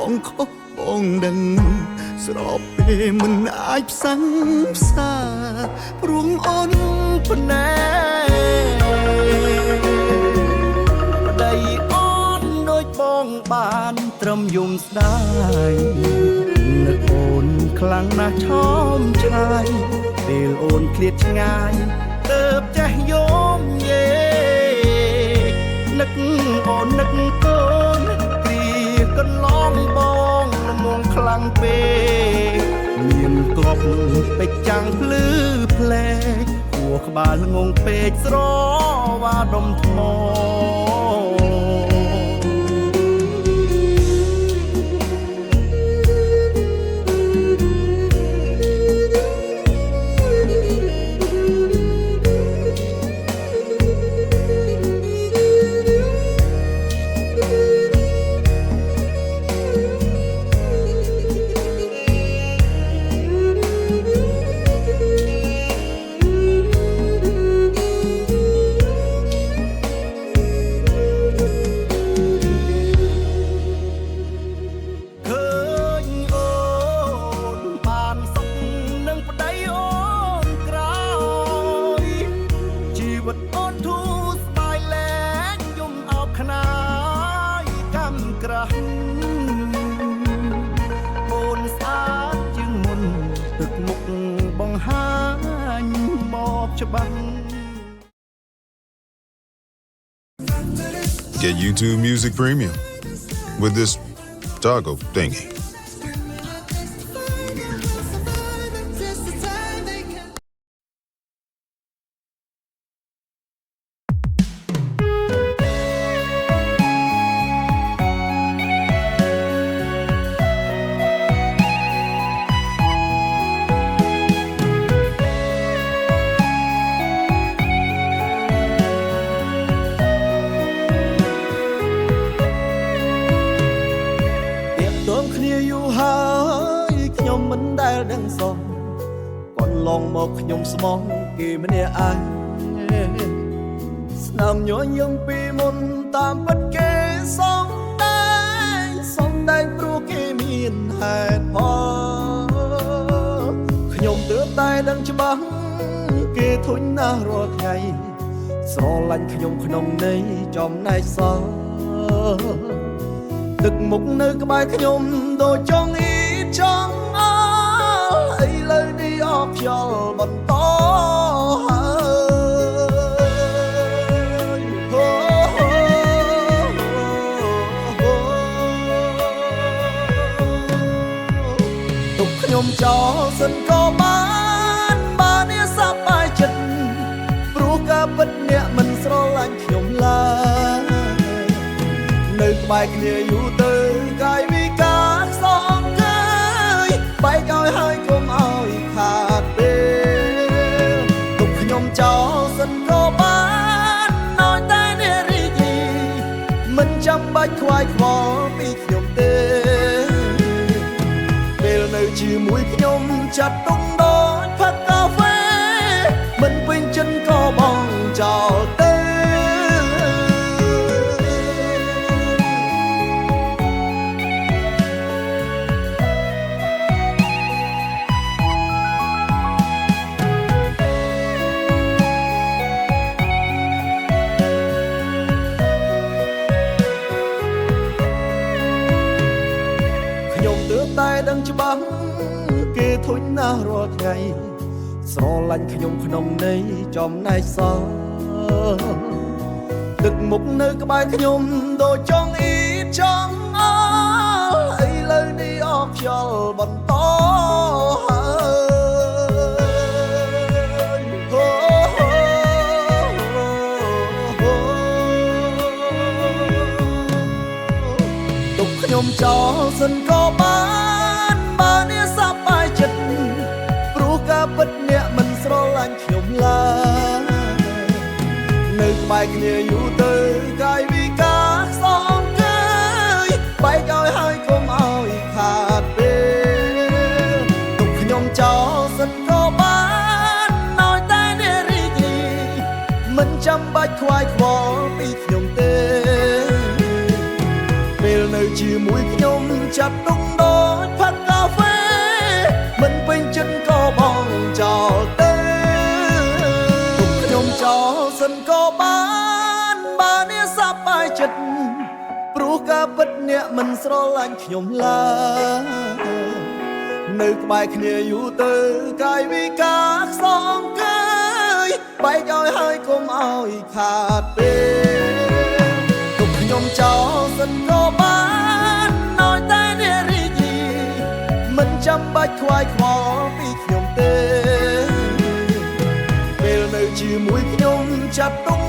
បងខុសបងដឹងស្របពេលមិនអាចផ្សងផ្សាព្រោះអូនភ្នែប្តីអូនដូចបងបានត្រឹមយំស្ដាយនឹកអូនខ្លាំងណាស់ឆោមឆាយពេលអូនឃ្លាតឆ្ងាយទើបចេះយំយេនឹកអូននឹកកូនគ្រាកន្លងបងល្មងខ្លាំងពេកមានទ្រពពេជ្រចាំងភ្លឺផ្លែកហួរក្បាលងងពេកស្រវ៉ាដុំថ្មGet YouTube Music Premium with this toggle thingy.ដឹងសោះគាត់ឡងមកខ្ញុំស្មោះគេម្នាក់ឯងស្នាមញញឹមពីមុនតាមពិតគេសំដែងព្រោះគេមានហេតុផលខ្ញុំទើបតែដឹងច្បាស់គេធុញណាស់រាល់ថ្ងៃស្រឡាញ់ខ្ញុំក្នុងន័យចំណែកសល់ទឹកមុខនៅក្បែរខ្ញុំដូចចង់អ៊ីចង់ឥឡូវនេះអស់ខ្យល់បន្តហើយទុកខ្ញុំចោលសិនក៏បាននេះសប្បាយចិត្តព្រោះការពិតអ្នកមិនស្រឡាញ់ខ្ញុំឡើយនៅក្បែរគ្នាយូរទៅកាយវិការខ្សងកើយបែកឲ្យហើយកុំឲ្យខាតពេលទុកខ្ញុំចោលសិនក៏បានឲ្យតែអ្នករីករាយមិនចាំបាច់ខ្វាយខ្វល់ពីខ្ញុំទេពេលនៅជាមួយខ្ញុំចាត់ទុំដូចផឹកកាហ្វេមិនពេញចិត្តក៏បងចោលទេតែដឹងច្បាស់គេធុញណាស់រាល់ថ្ងៃស្រឡាញ់ខ្ញុំក្នុងន័យចំណែកសល់ទឹកមុខនៅក្បែរខ្ញុំដូចចង់អ៊ីចង់ឥឡូវនេះអស់ខ្យល់បន្តហើយទុកខ្ញុំចោលសិនក៏បាននេះសប្បាយចិត្តព្រោះការពិតអ្នកមិនស្រឡាញ់ខ្ញុំឡើយនៅក្បែរគ្នាយូរទៅកាយវិការខ្សងកើយបែកឲ្យហើយកុំឲ្យខាតពេលទុកខ្ញុំចោលសិនក៏បានឲ្យតែអ្នករីករាយមិនចាំបាច់ខ្វាយខ្វល់ពីខ្ញុំទេពេលនៅជាមួយខ្ញុំ จัดតុងដូចផឹកកាហ្វេមិនពេញចិត្តក៏បងចោលទេទុកខ្ញុំចោលសិនក៏បានបើអ្នកសប្បាយចិត្តព្រោះការពិតអ្នកមិនស្រឡាញ់ខ្ញុំឡើយនៅក្បែរគ្នាយូរទៅកាយវិការខ្សងកើយបែកឲ្យហើយកុំឲ្យខាតពេលទុកខ្ញុំចោលសិនក៏បានឲ្យតែអ្នករីករាយមិនចាំបាច់ខ្វាយខ្វល់ពីខ្ញុំទេពេលនៅជាមួយខ្ញុំចាត់ទុក